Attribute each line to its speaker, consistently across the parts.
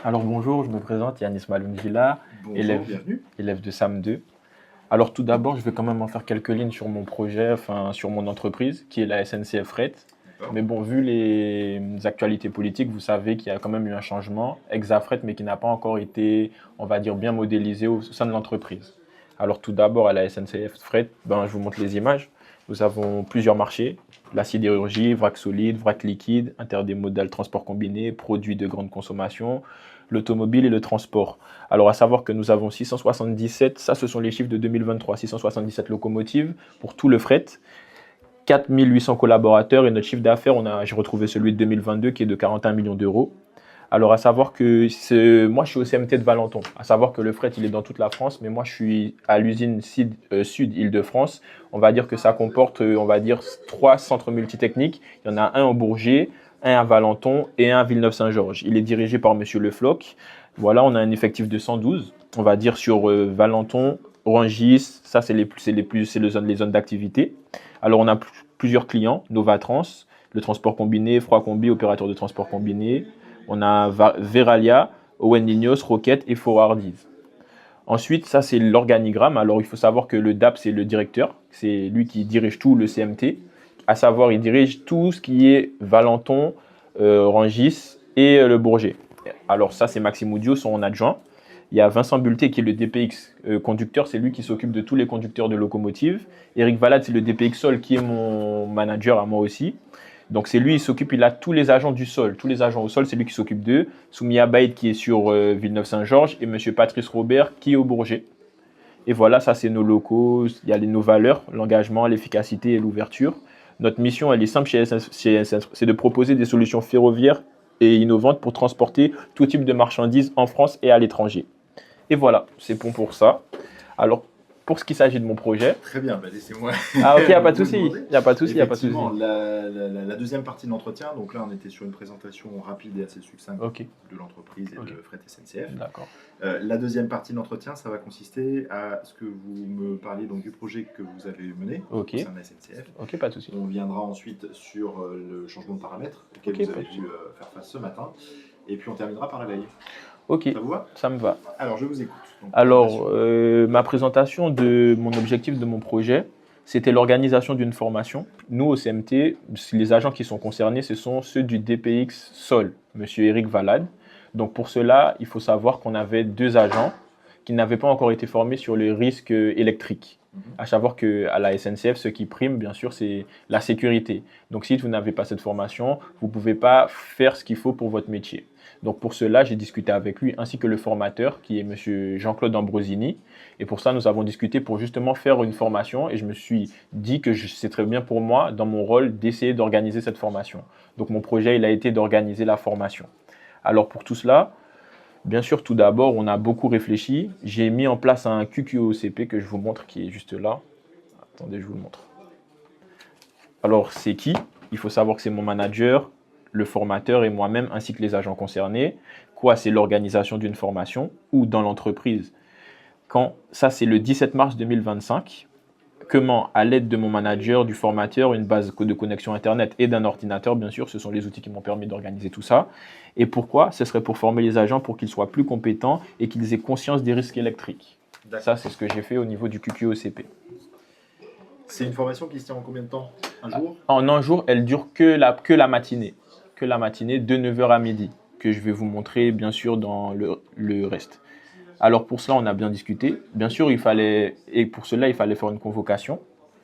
Speaker 1: Alors bonjour, je me présente, Yanis Maloundjila,
Speaker 2: Bonjour,
Speaker 1: élève,
Speaker 2: bienvenue.
Speaker 1: élève de SAM2. Alors tout d'abord, je vais quand même en faire quelques lignes sur mon projet, enfin sur mon entreprise, qui est la SNCF Fret.
Speaker 2: D'accord.
Speaker 1: Mais bon, vu les actualités politiques, vous savez qu'il y a quand même eu un changement, Exafret, mais qui n'a pas encore été, on va dire, bien modélisé au sein de l'entreprise. Alors tout d'abord, à la SNCF Fret, je vous montre les images. Nous avons plusieurs marchés, la sidérurgie, vrac solide, vrac liquide, intermodal transport combiné, produits de grande consommation, l'automobile et le transport. Alors à savoir que nous avons 677, ça ce sont les chiffres de 2023, 677 locomotives pour tout le fret, 4800 collaborateurs et notre chiffre d'affaires, j'ai retrouvé celui de 2022 qui est de 41 millions d'euros. Alors, à savoir que moi, je suis au CMT de Valenton. À savoir que le fret, il est dans toute la France, mais moi, je suis à l'usine Sud Île-de-France. On va dire que ça comporte, on va dire, 3 centres multitechniques. Il y en a un au Bourget, un à Valenton et un à Villeneuve-Saint-Georges. Il est dirigé par Monsieur Le Floch. Voilà, on a un effectif de 112. On va dire sur Valenton, Orangis, ça, les zones d'activité. Alors, on a plusieurs clients, Novatrans, le transport combiné, Froid Combi, opérateur de transport combiné. On a Veralia, Owen Lignos, Rocket et Forwardiz. Ensuite, ça c'est l'organigramme. Alors il faut savoir que le DAP c'est le directeur, c'est lui qui dirige tout le CMT. À savoir, il dirige tout ce qui est Valenton, Rangis et le Bourget. Alors ça c'est Maxime Oudio, son adjoint. Il y a Vincent Bulté qui est le DPX conducteur, c'est lui qui s'occupe de tous les conducteurs de locomotives. Eric Valade, c'est le DPX Sol qui est mon manager à moi aussi. Donc c'est lui, il a tous les agents du sol, tous les agents au sol, c'est lui qui s'occupe d'eux. Soumia Baïd qui est sur Villeneuve-Saint-Georges et Monsieur Patrice Robert qui est au Bourget. Et voilà, ça c'est nos locaux, il y a nos valeurs, l'engagement, l'efficacité et l'ouverture. Notre mission, elle est simple chez SNCF, c'est de proposer des solutions ferroviaires et innovantes pour transporter tout type de marchandises en France et à l'étranger. Et voilà, c'est bon pour ça. Alors, pour ce qui s'agit de mon projet.
Speaker 2: Très bien, laissez-moi.
Speaker 1: Ah ok, il n'y a pas de
Speaker 2: vous
Speaker 1: souci.
Speaker 2: demander.
Speaker 1: Il n'y a pas de souci, il n'y a pas de souci.
Speaker 2: Effectivement, la deuxième partie de l'entretien, donc là on était sur une présentation rapide et assez succincte de l'entreprise et de Fret SNCF.
Speaker 1: D'accord.
Speaker 2: La deuxième partie de l'entretien, ça va consister à ce que vous me parliez donc, du projet que vous avez mené au sein de la SNCF.
Speaker 1: Ok, pas de souci.
Speaker 2: On viendra ensuite sur le changement de paramètres auquel vous avez dû faire face ce matin. Et puis on terminera par la veille.
Speaker 1: Ok,
Speaker 2: ça vous va?
Speaker 1: Ça me va.
Speaker 2: Alors je vous écoute. Donc,
Speaker 1: alors, ma présentation de mon objectif de mon projet, c'était l'organisation d'une formation. Nous, au CMT, les agents qui sont concernés, ce sont ceux du DPX Sol, Monsieur Eric Valade. Donc pour cela, il faut savoir qu'on avait 2 agents qui n'avaient pas encore été formés sur les risques électriques. À savoir qu'à la SNCF, ce qui prime, bien sûr, c'est la sécurité. Donc si vous n'avez pas cette formation, vous ne pouvez pas faire ce qu'il faut pour votre métier. Donc pour cela, j'ai discuté avec lui, ainsi que le formateur, qui est M. Jean-Claude Ambrosini. Et pour ça, nous avons discuté pour justement faire une formation. Et je me suis dit que c'est très bien pour moi, dans mon rôle, d'essayer d'organiser cette formation. Donc mon projet, il a été d'organiser la formation. Alors pour tout cela, bien sûr, tout d'abord, on a beaucoup réfléchi. J'ai mis en place un QQOCP que je vous montre, qui est juste là. Attendez, je vous le montre. Alors, c'est qui? Il faut savoir que c'est mon manager, le formateur et moi-même, ainsi que les agents concernés. Quoi? C'est l'organisation d'une formation ou dans l'entreprise. Ça, c'est le 17 mars 2025. Comment, à l'aide de mon manager, du formateur, une base de connexion Internet et d'un ordinateur, bien sûr, ce sont les outils qui m'ont permis d'organiser tout ça. Et pourquoi? Ce serait pour former les agents pour qu'ils soient plus compétents et qu'ils aient conscience des risques électriques. Ça, c'est ce que j'ai fait au niveau du QQOCP.
Speaker 2: C'est une formation qui se tient en combien de temps? Un jour?
Speaker 1: En un jour, elle dure que la matinée. Que la matinée, de 9h à midi, que je vais vous montrer, bien sûr, dans le reste. Alors pour cela, on a bien discuté. Bien sûr, il fallait faire une convocation.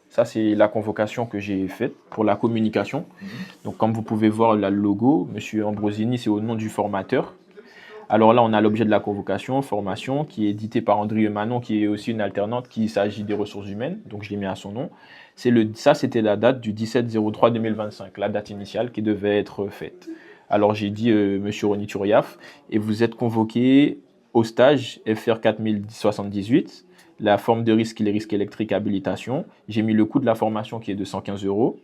Speaker 1: Ça, c'est la convocation que j'ai faite pour la communication. Donc comme vous pouvez voir, le logo, M. Ambrosini, c'est au nom du formateur. Alors là, on a l'objet de la convocation, formation, qui est édité par André Manon, qui est aussi une alternante, qui s'agit des ressources humaines. Donc je l'ai mis à son nom. Ça, c'était la date du 17-03-2025, la date initiale qui devait être faite. Alors j'ai dit, M. Rony Turiaf, et vous êtes convoqué au stage FR 4078, la forme de risque, les risques électriques habilitation. J'ai mis le coût de la formation qui est de 115 €,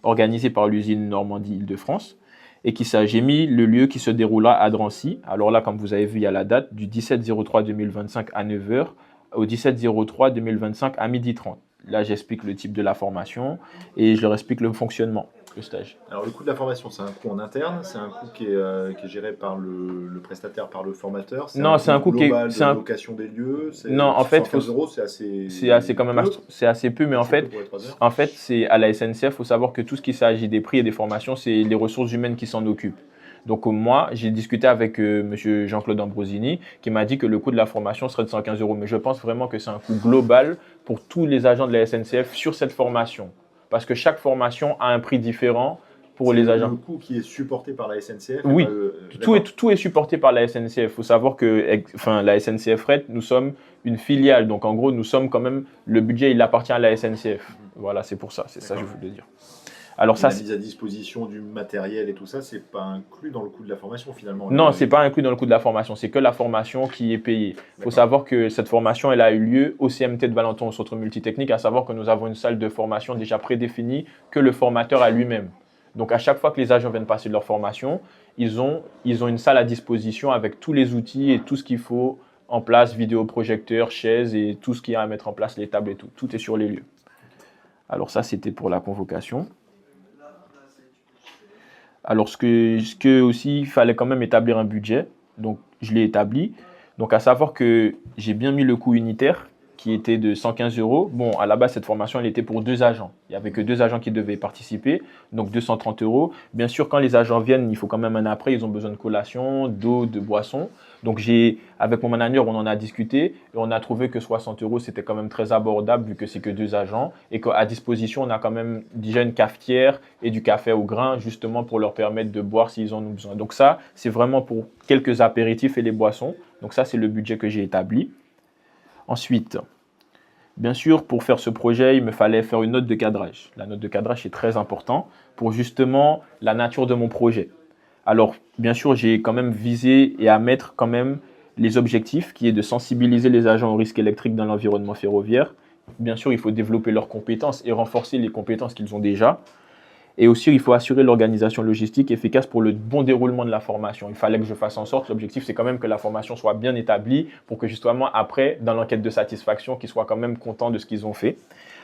Speaker 1: organisé par l'usine Normandie Île-de-France. Et j'ai mis le lieu qui se déroulera à Drancy. Alors là, comme vous avez vu, il y a la date du 17-03-2025 à 9h au 17-03-2025 à 12h30. Là, j'explique le type de la formation et je leur explique le fonctionnement. le stage.
Speaker 2: Alors le coût de la formation, c'est un coût en interne, c'est un coût qui est géré par le prestataire, par le formateur,
Speaker 1: Non, c'est un coût
Speaker 2: global de location des lieux,
Speaker 1: non, en fait,
Speaker 2: 115 €, c'est
Speaker 1: assez quand même, c'est assez peu, mais en fait, c'est à la SNCF, il faut savoir que tout ce qui s'agit des prix et des formations, c'est les ressources humaines qui s'en occupent. Donc moi, j'ai discuté avec monsieur Jean-Claude Ambrosini qui m'a dit que le coût de la formation serait de 115 €. Mais je pense vraiment que c'est un coût global pour tous les agents de la SNCF sur cette formation. Parce que chaque formation a un prix différent pour les agents.
Speaker 2: Le coût qui est supporté par la SNCF?
Speaker 1: Oui, tout est supporté par la SNCF. Il faut savoir que la SNCF Fret, nous sommes une filiale. Donc en gros, nous sommes quand même, le budget, il appartient à la SNCF. Voilà, c'est pour ça. C'est ça que je voulais dire. Alors
Speaker 2: la mise à disposition du matériel et tout ça, c'est pas inclus dans le coût de la formation finalement?
Speaker 1: Non, c'est pas inclus dans le coût de la formation. C'est que la formation qui est payée. Il faut savoir que cette formation, elle a eu lieu au CMT de Valenton, au centre multitechnique, à savoir que nous avons une salle de formation déjà prédéfinie que le formateur a lui-même. Donc à chaque fois que les agents viennent passer leur formation, ils ont une salle à disposition avec tous les outils et tout ce qu'il faut en place, vidéoprojecteur, chaises et tout ce qu'il y a à mettre en place, les tables et tout. Tout est sur les lieux. Alors ça, c'était pour la convocation. Alors, ce que aussi, il fallait quand même établir un budget. Donc, je l'ai établi. Donc, à savoir que j'ai bien mis le coût unitaire qui était de 115 €. Bon, à la base, cette formation, elle était pour 2 agents. Il n'y avait que 2 agents qui devaient participer, donc 230 €. Bien sûr, quand les agents viennent, il faut quand même un après. Ils ont besoin de collation, d'eau, de boissons. Donc, avec mon manager, on en a discuté et on a trouvé que 60 €, c'était quand même très abordable vu que c'est que 2 agents et qu'à disposition, on a quand même déjà une cafetière et du café au grain justement pour leur permettre de boire s'ils en ont besoin. Donc ça, c'est vraiment pour quelques apéritifs et les boissons. Donc ça, c'est le budget que j'ai établi. Ensuite, bien sûr, pour faire ce projet, il me fallait faire une note de cadrage. La note de cadrage est très importante pour justement la nature de mon projet. Alors, bien sûr, j'ai quand même visé et à mettre quand même les objectifs qui est de sensibiliser les agents au risque électrique dans l'environnement ferroviaire. Bien sûr, il faut développer leurs compétences et renforcer les compétences qu'ils ont déjà. Et aussi, il faut assurer l'organisation logistique efficace pour le bon déroulement de la formation. Il fallait que je fasse en sorte, l'objectif c'est quand même que la formation soit bien établie pour que justement après, dans l'enquête de satisfaction, qu'ils soient quand même contents de ce qu'ils ont fait.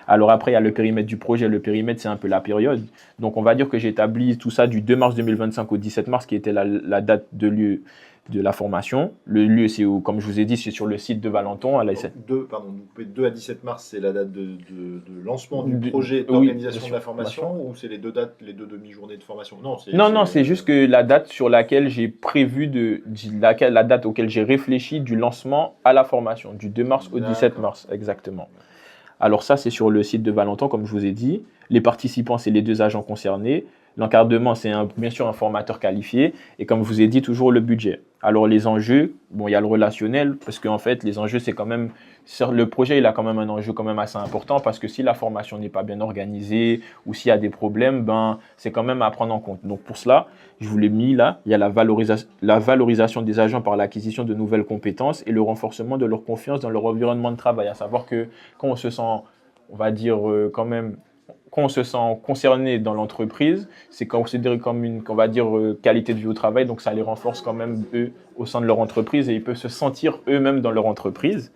Speaker 1: Alors après, il y a le périmètre du projet. Le périmètre, c'est un peu la période. Donc on va dire que j'ai établi tout ça du 2 mars 2025 au 17 mars, qui était la date de lieu de la formation. Le lieu, c'est comme je vous ai dit, c'est sur le site de Valenton.
Speaker 2: Donc, 2 à 17 mars, c'est la date de lancement du projet d'organisation de la formation, ou c'est les deux dates, les deux demi-journées de formation?
Speaker 1: Non, c'est juste que la date sur laquelle j'ai prévu, la date auquel j'ai réfléchi du lancement à la formation, du 2 mars au 17 mars, exactement. Alors ça, c'est sur le site de Valenton, comme je vous ai dit. Les participants, c'est les 2 agents concernés. L'encadrement, c'est bien sûr un formateur qualifié. Et comme je vous ai dit, toujours le budget. Alors les enjeux, bon, il y a le relationnel, parce qu'en fait, les enjeux, c'est quand même... Le projet, il a quand même un enjeu quand même assez important, parce que si la formation n'est pas bien organisée, ou s'il y a des problèmes, c'est quand même à prendre en compte. Donc pour cela, je vous l'ai mis là, il y a la valorisation des agents par l'acquisition de nouvelles compétences et le renforcement de leur confiance dans leur environnement de travail. À savoir que quand on se sent, on va dire quand on se sent concerné dans l'entreprise, c'est considéré comme une, on va dire, qualité de vie au travail. Donc ça les renforce quand même eux au sein de leur entreprise et ils peuvent se sentir eux-mêmes dans leur entreprise.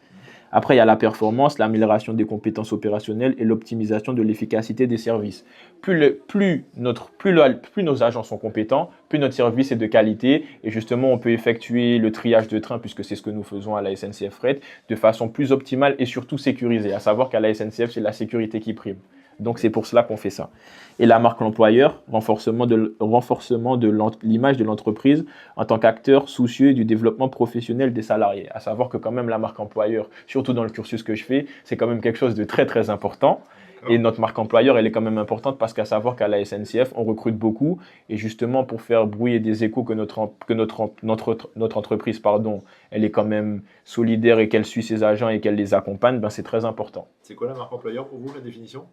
Speaker 1: Après, il y a la performance, l'amélioration des compétences opérationnelles et l'optimisation de l'efficacité des services. Plus nos agents sont compétents, plus notre service est de qualité. Et justement, on peut effectuer le triage de train, puisque c'est ce que nous faisons à la SNCF Fret, de façon plus optimale et surtout sécurisée. À savoir qu'à la SNCF, c'est la sécurité qui prime. Donc, c'est pour cela qu'on fait ça. Et la marque employeur, renforcement de l'image de l'entreprise en tant qu'acteur soucieux du développement professionnel des salariés. À savoir que quand même la marque employeur, surtout dans le cursus que je fais, c'est quand même quelque chose de très très important. Et notre marque employeur, elle est quand même importante parce qu'à savoir qu'à la SNCF, on recrute beaucoup. Et justement, pour faire brouiller des échos que notre entreprise, elle est quand même solidaire et qu'elle suit ses agents et qu'elle les accompagne, c'est très important.
Speaker 2: C'est quoi la marque employeur pour vous, la définition?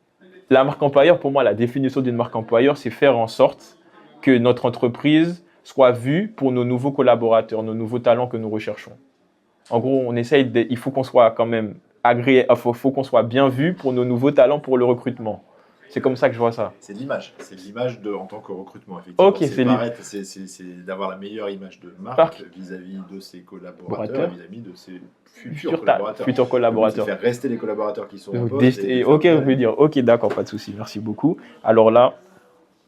Speaker 1: La marque employeur, pour moi, la définition d'une marque employeur, c'est faire en sorte que notre entreprise soit vue pour nos nouveaux collaborateurs, nos nouveaux talents que nous recherchons. En gros, il faut qu'on soit quand même faut qu'on soit bien vu pour nos nouveaux talents pour le recrutement. C'est comme ça que je vois ça.
Speaker 2: C'est l'image. C'est l'image en tant que recrutement, effectivement.
Speaker 1: Ok,
Speaker 2: c'est d'avoir la meilleure image de marque vis-à-vis de ses collaborateurs, vis-à-vis de ses futurs collaborateurs. C'est faire rester les collaborateurs qui sont en poste.
Speaker 1: Ok, vous pouvez dire. Ok, d'accord, pas de souci. Merci beaucoup. Alors là,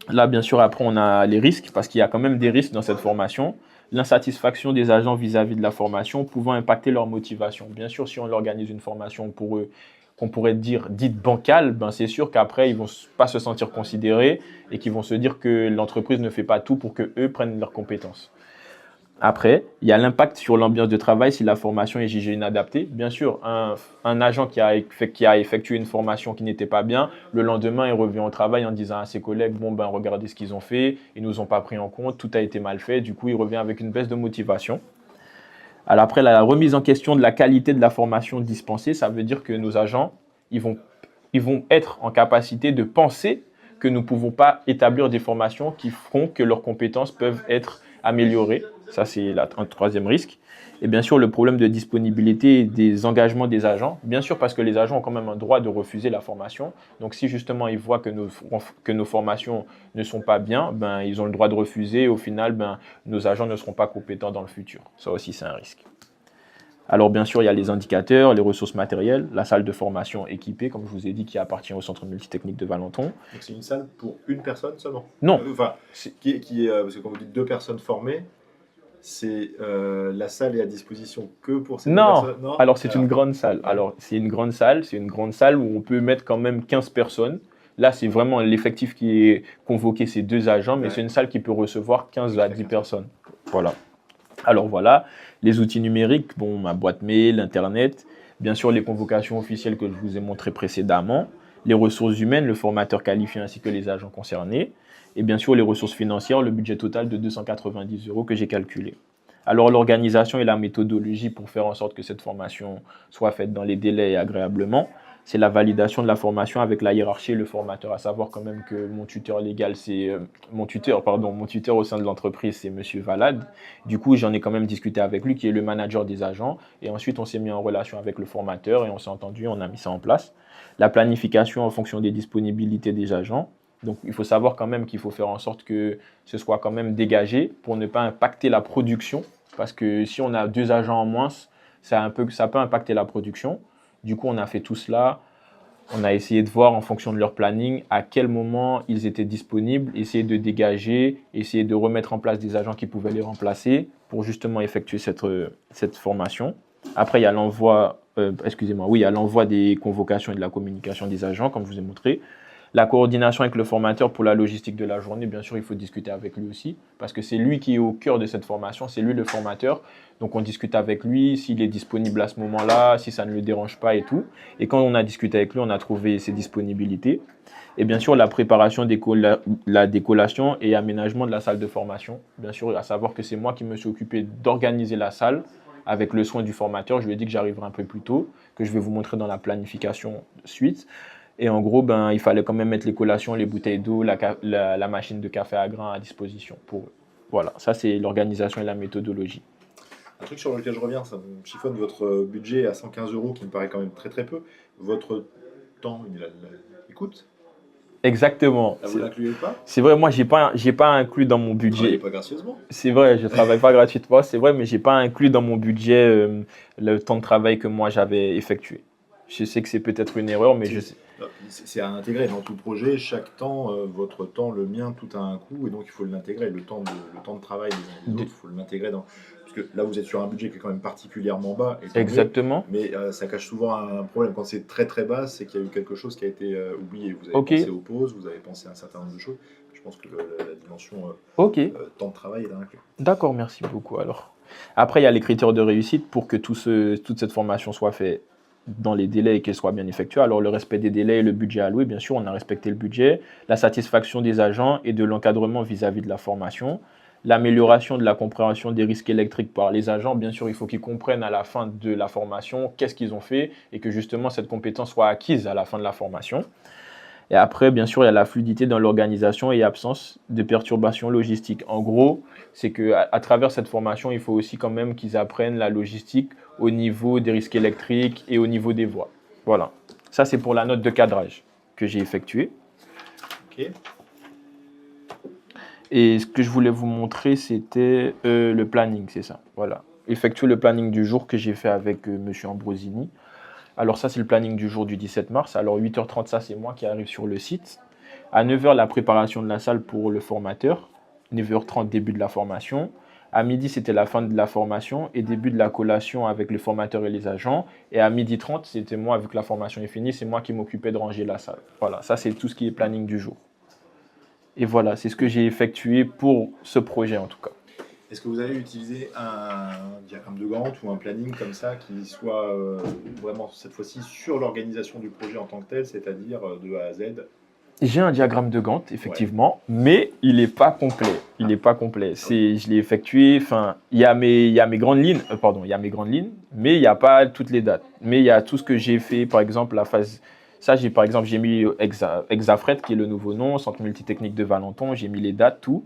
Speaker 1: Là, bien sûr, après, on a les risques, parce qu'il y a quand même des risques dans cette formation. L'insatisfaction des agents vis-à-vis de la formation pouvant impacter leur motivation. Bien sûr, si on organise une formation pour eux, qu'on pourrait dire dite bancale, ben c'est sûr qu'après, ils ne vont pas se sentir considérés et qu'ils vont se dire que l'entreprise ne fait pas tout pour qu'eux prennent leurs compétences. Après, il y a l'impact sur l'ambiance de travail si la formation est jugée inadaptée. Bien sûr, un agent qui a effectué une formation qui n'était pas bien, le lendemain, il revient au travail en disant à ses collègues, bon, ben, regardez ce qu'ils ont fait, ils ne nous ont pas pris en compte, tout a été mal fait. Du coup, il revient avec une baisse de motivation. Alors après, la remise en question de la qualité de la formation dispensée, ça veut dire que nos agents, ils vont être en capacité de penser que nous ne pouvons pas établir des formations qui feront que leurs compétences peuvent être améliorées. Ça, c'est un troisième risque. Et bien sûr, le problème de disponibilité des engagements des agents. Bien sûr, parce que les agents ont quand même un droit de refuser la formation. Donc, si justement ils voient que nos formations ne sont pas bien, ben, ils ont le droit de refuser. Au final, ben, nos agents ne seront pas compétents dans le futur. Ça aussi, c'est un risque. Alors, bien sûr, il y a les indicateurs, les ressources matérielles, la salle de formation équipée, comme je vous ai dit, qui appartient au centre multitechnique de Valenton.
Speaker 2: Donc, c'est une salle pour une personne seulement?
Speaker 1: Non.
Speaker 2: Enfin, parce que quand vous dites 2 personnes formées, la salle est à disposition que pour ces 2 personnes?
Speaker 1: Non. Alors, c'est une grande salle. Alors, c'est une grande salle où on peut mettre quand même 15 personnes. Là, c'est vraiment l'effectif qui est convoqué, ces 2 agents, mais c'est une salle qui peut recevoir 15 à 10 personnes. Voilà. Alors voilà, les outils numériques, bon, ma boîte mail, Internet, bien sûr les convocations officielles que je vous ai montrées précédemment, les ressources humaines, le formateur qualifié ainsi que les agents concernés, et bien sûr les ressources financières, le budget total de 290 € que j'ai calculé. Alors l'organisation et la méthodologie pour faire en sorte que cette formation soit faite dans les délais et agréablement, c'est la validation de la formation avec la hiérarchie et le formateur. À savoir quand même que mon tuteur légal, mon tuteur au sein de l'entreprise, c'est Monsieur Valade. Du coup, j'en ai quand même discuté avec lui, qui est le manager des agents. Et ensuite, on s'est mis en relation avec le formateur et on s'est entendu, on a mis ça en place. La planification en fonction des disponibilités des agents. Donc, il faut savoir quand même qu'il faut faire en sorte que ce soit quand même dégagé pour ne pas impacter la production. Parce que si on a 2 agents en moins, ça peut impacter la production. Du coup, on a fait tout cela. On a essayé de voir en fonction de leur planning à quel moment ils étaient disponibles, essayer de dégager, essayer de remettre en place des agents qui pouvaient les remplacer pour justement effectuer cette formation. Après, il y a l'envoi des convocations et de la communication des agents, comme je vous ai montré. La coordination avec le formateur pour la logistique de la journée, bien sûr, il faut discuter avec lui aussi, parce que c'est lui qui est au cœur de cette formation, c'est lui le formateur. Donc, on discute avec lui, s'il est disponible à ce moment-là, si ça ne le dérange pas et tout. Et quand on a discuté avec lui, on a trouvé ses disponibilités. Et bien sûr, la préparation des collations et aménagement de la salle de formation. Bien sûr, à savoir que c'est moi qui me suis occupé d'organiser la salle avec le soin du formateur. Je lui ai dit que j'arriverai un peu plus tôt, que je vais vous montrer dans la planification suite. Et en gros, ben, il fallait quand même mettre les collations, les bouteilles d'eau, la machine de café à grains à disposition pour eux. Voilà, ça c'est l'organisation et la méthodologie.
Speaker 2: Un truc sur lequel je reviens, ça me chiffonne votre budget à 115 € qui me paraît quand même très très peu. Votre temps, il coûte?
Speaker 1: Exactement.
Speaker 2: Là, vous l'incluez pas?
Speaker 1: C'est vrai, moi j'ai pas inclus dans mon budget. Vous
Speaker 2: travaillez pas gracieusement?
Speaker 1: C'est vrai, je travaille pas gratuitement, c'est vrai, mais j'ai pas inclus dans mon budget le temps de travail que moi j'avais effectué. Je sais que c'est peut-être une erreur, mais je sais.
Speaker 2: C'est à intégrer dans tout projet. Chaque temps, votre temps, le mien, tout a un coût, et donc il faut l'intégrer. Le temps de travail des uns et des autres, il faut l'intégrer dans. Parce que là, vous êtes sur un budget qui est quand même particulièrement bas.
Speaker 1: Exactement.
Speaker 2: Mais ça cache souvent un problème. Quand c'est très très bas, c'est qu'il y a eu quelque chose qui a été oublié. Vous avez pensé aux pauses, vous avez pensé à un certain nombre de choses. Je pense que la dimension temps de travail est à inclure.
Speaker 1: D'accord, merci beaucoup. Alors, après, il y a les critères de réussite pour que toute cette formation soit faite dans les délais et qu'elle soit bien effectuée. Alors, le respect des délais et le budget alloué, bien sûr, on a respecté le budget. La satisfaction des agents et de l'encadrement vis-à-vis de la formation. L'amélioration de la compréhension des risques électriques par les agents. Bien sûr, il faut qu'ils comprennent à la fin de la formation qu'est-ce qu'ils ont fait et que justement cette compétence soit acquise à la fin de la formation. Et après, bien sûr, il y a la fluidité dans l'organisation et absence de perturbations logistiques. En gros, c'est qu'à travers cette formation, il faut aussi quand même qu'ils apprennent la logistique au niveau des risques électriques et au niveau des voies. Voilà. Ça, c'est pour la note de cadrage que j'ai effectuée.
Speaker 2: Ok.
Speaker 1: Et ce que je voulais vous montrer, c'était le planning, c'est ça. Voilà. Effectuer le planning du jour que j'ai fait avec M. Ambrosini. Alors ça, c'est le planning du jour du 17 mars. Alors 8h30, ça, c'est moi qui arrive sur le site. À 9h, la préparation de la salle pour le formateur. 9h30, début de la formation. À midi, c'était la fin de la formation et début de la collation avec le formateur et les agents. Et à 12h30, c'était moi, vu que la formation est finie, c'est moi qui m'occupais de ranger la salle. Voilà, ça c'est tout ce qui est planning du jour. Et voilà, c'est ce que j'ai effectué pour ce projet en tout cas.
Speaker 2: Est-ce que vous avez utilisé un diagramme de Gantt ou un planning comme ça qui soit vraiment cette fois-ci sur l'organisation du projet en tant que tel, c'est-à-dire de A à Z?
Speaker 1: J'ai un diagramme de Gantt, effectivement, mais il n'est pas complet. Il n'est pas complet. Je l'ai effectué, enfin, il y a mes grandes lignes, il y a mes grandes lignes, mais il n'y a pas toutes les dates. Mais il y a tout ce que j'ai fait, par exemple, la phase. Ça, j'ai mis Exafret, qui est le nouveau nom, Centre multitechnique de Valenton, j'ai mis les dates, tout.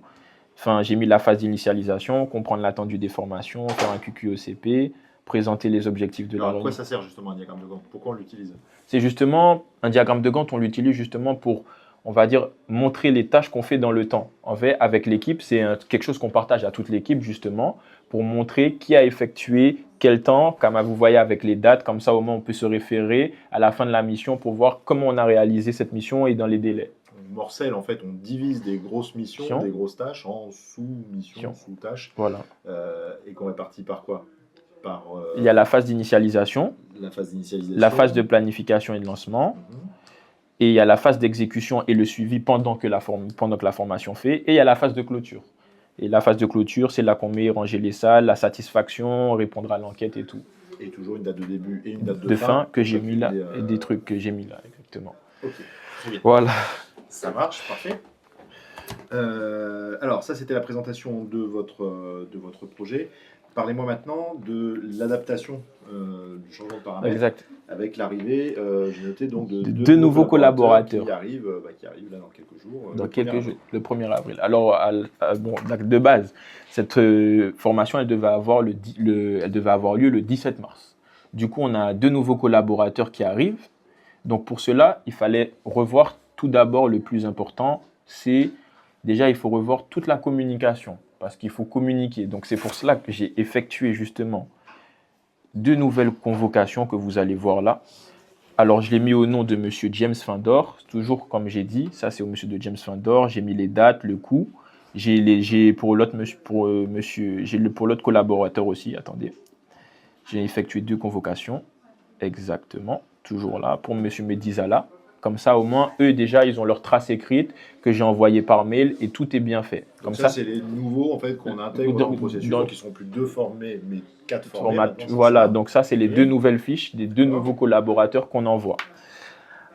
Speaker 1: Enfin, j'ai mis la phase d'initialisation, comprendre l'attendu des formations, faire un QQECP, présenter les objectifs de la
Speaker 2: réunion. À quoi ça sert justement un diagramme de Gantt? Pourquoi on l'utilise?
Speaker 1: C'est justement, un diagramme de Gantt, on l'utilise justement pour, on va dire, montrer les tâches qu'on fait dans le temps. En fait, avec l'équipe, c'est quelque chose qu'on partage à toute l'équipe justement pour montrer qui a effectué quel temps, comme vous voyez avec les dates, comme ça au moins on peut se référer à la fin de la mission pour voir comment on a réalisé cette mission et dans les délais.
Speaker 2: On morcelle, en fait, on divise des grosses missions, des grosses tâches en sous-missions, sous-tâches.
Speaker 1: Voilà.
Speaker 2: Et qu'on répartit par quoi?
Speaker 1: Il y a la phase d'initialisation, la phase de planification et de lancement, et il y a la phase d'exécution et le suivi pendant que la formation fait, et il y a la phase de clôture. Et la phase de clôture, c'est là qu'on met ranger les salles, la satisfaction, répondre à l'enquête et tout.
Speaker 2: Et toujours une date de début et une date de fin
Speaker 1: que j'ai mis là, et des trucs que j'ai mis là, exactement.
Speaker 2: Ok, très bien.
Speaker 1: Voilà.
Speaker 2: Ça marche, parfait. Alors, ça, c'était la présentation de votre projet. Parlez-moi maintenant de l'adaptation du changement de paramètres.
Speaker 1: Exact.
Speaker 2: Avec l'arrivée, j'ai noté donc de
Speaker 1: deux nouveaux collaborateurs
Speaker 2: qui arrivent là dans quelques jours.
Speaker 1: Dans quelques jours, le 1er avril. Alors, de base, cette formation, elle devait avoir lieu le 17 mars. Du coup, on a 2 nouveaux collaborateurs qui arrivent. Donc, pour cela, il fallait revoir tout d'abord le plus important, c'est déjà, il faut revoir toute la communication parce qu'il faut communiquer. Donc, c'est pour cela que j'ai effectué justement 2 nouvelles convocations que vous allez voir là. Alors, je l'ai mis au nom de M. James Findor, toujours comme j'ai dit, ça c'est au monsieur de James Findor. J'ai mis les dates, le coût. J'ai pour l'autre collaborateur aussi, attendez. J'ai effectué 2 convocations, exactement, toujours là, pour M. Medizala. Comme ça, au moins, eux, déjà, ils ont leur trace écrite que j'ai envoyée par mail et tout est bien fait.
Speaker 2: Comme ça, c'est les nouveaux en fait, qu'on intègre dans le processus, qui ne seront plus 2 formés, mais 4 formés.
Speaker 1: Voilà, donc ça, c'est les 2 nouvelles fiches des 2 nouveaux collaborateurs qu'on envoie.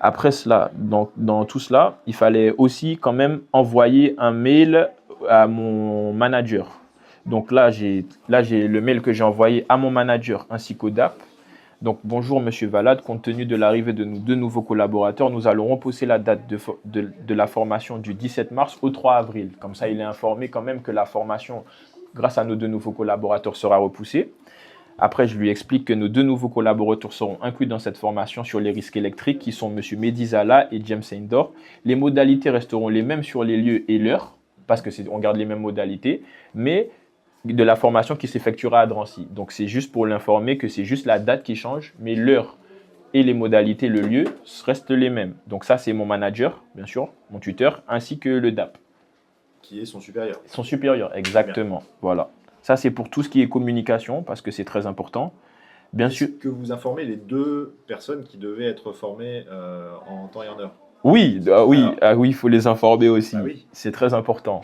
Speaker 1: Après cela, dans tout cela, il fallait aussi quand même envoyer un mail à mon manager. Donc là, j'ai le mail que j'ai envoyé à mon manager ainsi qu'au DAP. Donc, bonjour Monsieur Valade, compte tenu de l'arrivée de nos 2 nouveaux collaborateurs, nous allons repousser la date de la formation du 17 mars au 3 avril. Comme ça, il est informé quand même que la formation, grâce à nos 2 nouveaux collaborateurs, sera repoussée. Après, je lui explique que nos 2 nouveaux collaborateurs seront inclus dans cette formation sur les risques électriques, qui sont Monsieur Medizala et James Findor. Les modalités resteront les mêmes sur les lieux et l'heure, parce qu'on garde les mêmes modalités, mais de la formation qui s'effectuera à Drancy. Donc, c'est juste pour l'informer que c'est juste la date qui change, mais l'heure et les modalités, le lieu, restent les mêmes. Donc, ça, c'est mon manager, bien sûr, mon tuteur, ainsi que le DAP.
Speaker 2: Qui est son supérieur.
Speaker 1: Son supérieur, exactement. Voilà. Ça, c'est pour tout ce qui est communication, parce que c'est très important. Bien sûr.
Speaker 2: Que vous informez les 2 personnes qui devaient être formées en temps et en heure.
Speaker 1: Oui, il faut les informer aussi.
Speaker 2: Oui.
Speaker 1: C'est très important.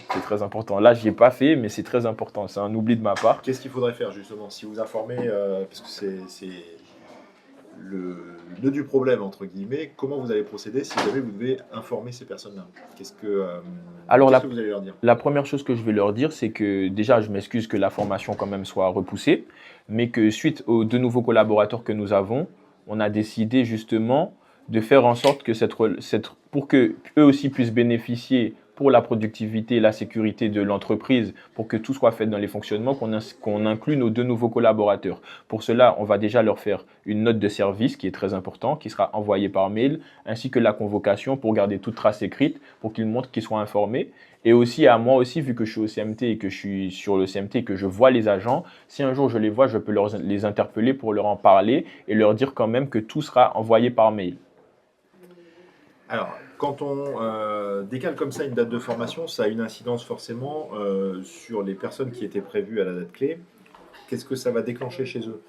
Speaker 1: Là, je n'y ai pas fait, mais c'est très important. C'est un oubli de ma part.
Speaker 2: Qu'est-ce qu'il faudrait faire justement si vous informez, parce que c'est le nœud du problème, entre guillemets, comment vous allez procéder si jamais vous devez informer ces personnes-là? Qu'est-ce que vous allez leur dire?
Speaker 1: La première chose que je vais leur dire, c'est que déjà, je m'excuse que la formation quand même soit repoussée, mais que suite aux 2 nouveaux collaborateurs que nous avons, on a décidé justement de faire en sorte que pour que eux aussi puissent bénéficier pour la productivité et la sécurité de l'entreprise, pour que tout soit fait dans les fonctionnements, qu'on inclut nos 2 nouveaux collaborateurs. Pour cela, on va déjà leur faire une note de service qui est très importante, qui sera envoyée par mail, ainsi que la convocation pour garder toute trace écrite, pour qu'ils montrent qu'ils soient informés. Et aussi à moi aussi, vu que je suis au CMT et que je suis sur le CMT et que je vois les agents, si un jour je les vois, je peux les interpeller pour leur en parler et leur dire quand même que tout sera envoyé par mail.
Speaker 2: Alors, Quand on décale comme ça une date de formation, ça a une incidence forcément sur les personnes qui étaient prévues à la date clé. Qu'est-ce que ça va déclencher chez eux?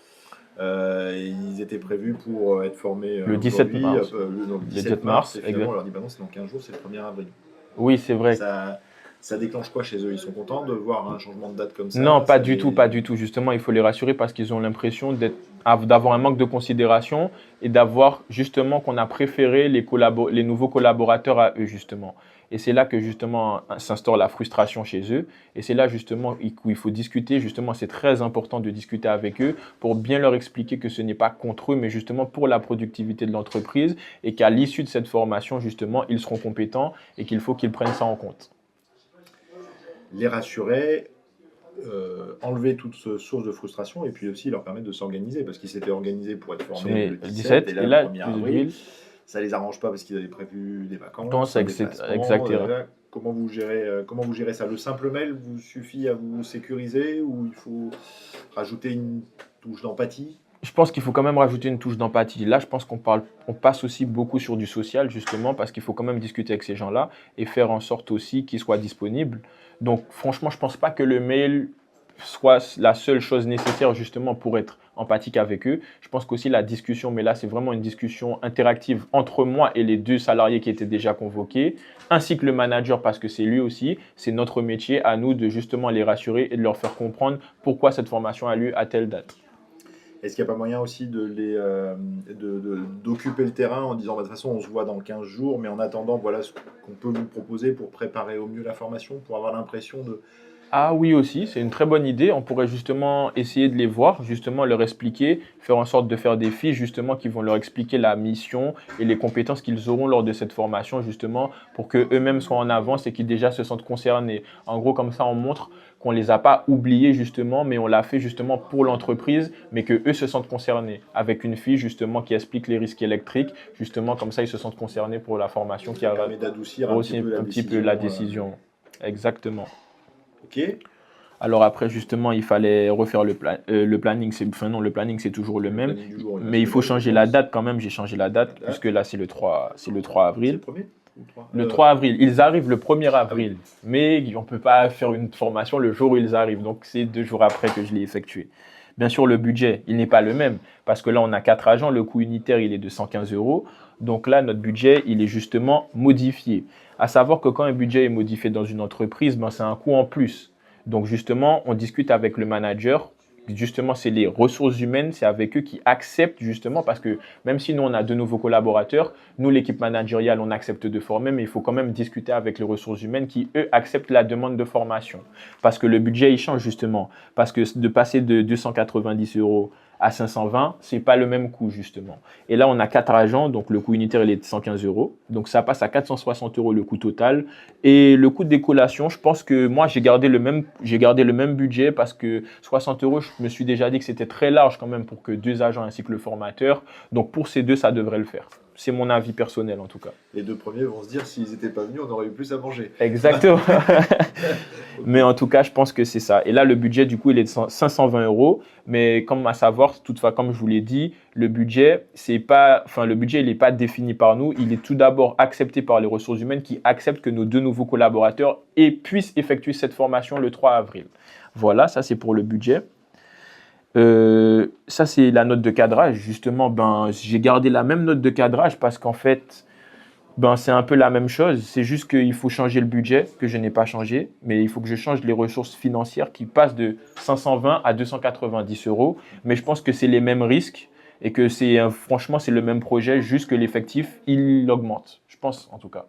Speaker 2: Ils étaient prévus pour être formés
Speaker 1: Le 17
Speaker 2: aujourd'hui,
Speaker 1: mars.
Speaker 2: le
Speaker 1: Le
Speaker 2: 17 mars, et finalement
Speaker 1: exact.
Speaker 2: on leur dit bah non, c'est dans 15 jours, c'est le 1er avril.
Speaker 1: Oui, c'est vrai.
Speaker 2: Ça déclenche quoi chez eux? Ils sont contents de voir un changement de date comme ça?
Speaker 1: Non, pas du tout, pas du tout. Justement, il faut les rassurer parce qu'ils ont l'impression d'avoir un manque de considération et d'avoir justement qu'on a préféré les nouveaux collaborateurs à eux, justement. Et c'est là que justement s'instaure la frustration chez eux. Et c'est là justement où il faut discuter. Justement, c'est très important de discuter avec eux pour bien leur expliquer que ce n'est pas contre eux, mais justement pour la productivité de l'entreprise et qu'à l'issue de cette formation, justement, ils seront compétents et qu'il faut qu'ils prennent ça en compte.
Speaker 2: Les rassurer, enlever toute source de frustration et puis aussi leur permettre de s'organiser parce qu'ils s'étaient organisés pour être formés le 17 et là, le 1er avril. Ça les arrange pas parce qu'ils avaient prévu des vacances,
Speaker 1: exactement.
Speaker 2: Comment vous gérez ça? Le simple mail vous suffit à vous sécuriser ou il faut rajouter une touche d'empathie?
Speaker 1: Je pense qu'il faut quand même rajouter une touche d'empathie. Là, je pense qu'on passe aussi beaucoup sur du social, justement, parce qu'il faut quand même discuter avec ces gens-là et faire en sorte aussi qu'ils soient disponibles. Donc, franchement, je ne pense pas que le mail soit la seule chose nécessaire, justement, pour être empathique avec eux. Je pense qu'aussi la discussion, mais là, c'est vraiment une discussion interactive entre moi et les 2 salariés qui étaient déjà convoqués, ainsi que le manager, parce que c'est lui aussi, c'est notre métier à nous de justement les rassurer et de leur faire comprendre pourquoi cette formation a lieu à telle date.
Speaker 2: Est-ce qu'il n'y a pas moyen aussi d'occuper le terrain en disant bah, de toute façon on se voit dans 15 jours, mais en attendant voilà ce qu'on peut vous proposer pour préparer au mieux la formation, pour avoir l'impression de...
Speaker 1: Ah oui aussi, c'est une très bonne idée. On pourrait justement essayer de les voir, justement leur expliquer, faire en sorte de faire des fiches justement qui vont leur expliquer la mission et les compétences qu'ils auront lors de cette formation justement pour qu'eux-mêmes soient en avance et qu'ils déjà se sentent concernés. En gros, comme ça, on montre qu'on ne les a pas oubliés justement, mais on l'a fait justement pour l'entreprise, mais qu'eux se sentent concernés avec une fiche justement qui explique les risques électriques. Justement, comme ça, ils se sentent concernés pour la formation qui
Speaker 2: permet d'adoucir
Speaker 1: aussi un petit peu la décision. Exactement.
Speaker 2: Ok.
Speaker 1: Alors après, justement, il fallait refaire le planning. Le planning, c'est toujours le même. Mais il faut changer la date quand même. J'ai changé la date, puisque là, c'est le 3 avril. Le 3 avril. Ils arrivent le 1er avril. Mais on ne peut pas faire une formation le jour où ils arrivent. Donc, c'est 2 jours après que je l'ai effectué. Bien sûr, le budget, il n'est pas le même. Parce que là, on a 4 agents. Le coût unitaire, il est de 115 €. Donc là, notre budget, il est justement modifié. À savoir que quand un budget est modifié dans une entreprise, c'est un coût en plus. Donc justement, on discute avec le manager. Justement, c'est les ressources humaines, c'est avec eux qui acceptent justement, parce que même si nous, on a de nouveaux collaborateurs, nous, l'équipe managériale, on accepte de former, mais il faut quand même discuter avec les ressources humaines qui, eux, acceptent la demande de formation. Parce que le budget, il change justement. Parce que de passer de 290 € à 520, c'est pas le même coût justement. Et là, on a 4 agents, donc le coût unitaire il est de 115 €. Donc ça passe à 460 € le coût total. Et le coût de décollation, je pense que moi j'ai gardé le même budget parce que 60 €, je me suis déjà dit que c'était très large quand même pour que 2 agents ainsi que le formateur. Donc pour ces 2, ça devrait le faire. C'est mon avis personnel en tout cas.
Speaker 2: Les 2 premiers vont se dire s'ils n'étaient pas venus, on aurait eu plus à manger.
Speaker 1: Exactement. Mais en tout cas, je pense que c'est ça. Et là, le budget, du coup, il est de 520 €. Mais comme à savoir, toutefois, comme je vous l'ai dit, le budget, il n'est pas défini par nous. Il est tout d'abord accepté par les ressources humaines qui acceptent que nos 2 nouveaux collaborateurs puissent effectuer cette formation le 3 avril. Voilà, ça c'est pour le budget. Ça, c'est la note de cadrage. Justement, j'ai gardé la même note de cadrage parce qu'en fait, c'est un peu la même chose. C'est juste qu'il faut changer le budget, que je n'ai pas changé, mais il faut que je change les ressources financières qui passent de 520 à 290 €. Mais je pense que c'est les mêmes risques et que franchement, c'est le même projet, juste que l'effectif, il augmente. Je pense, en tout cas.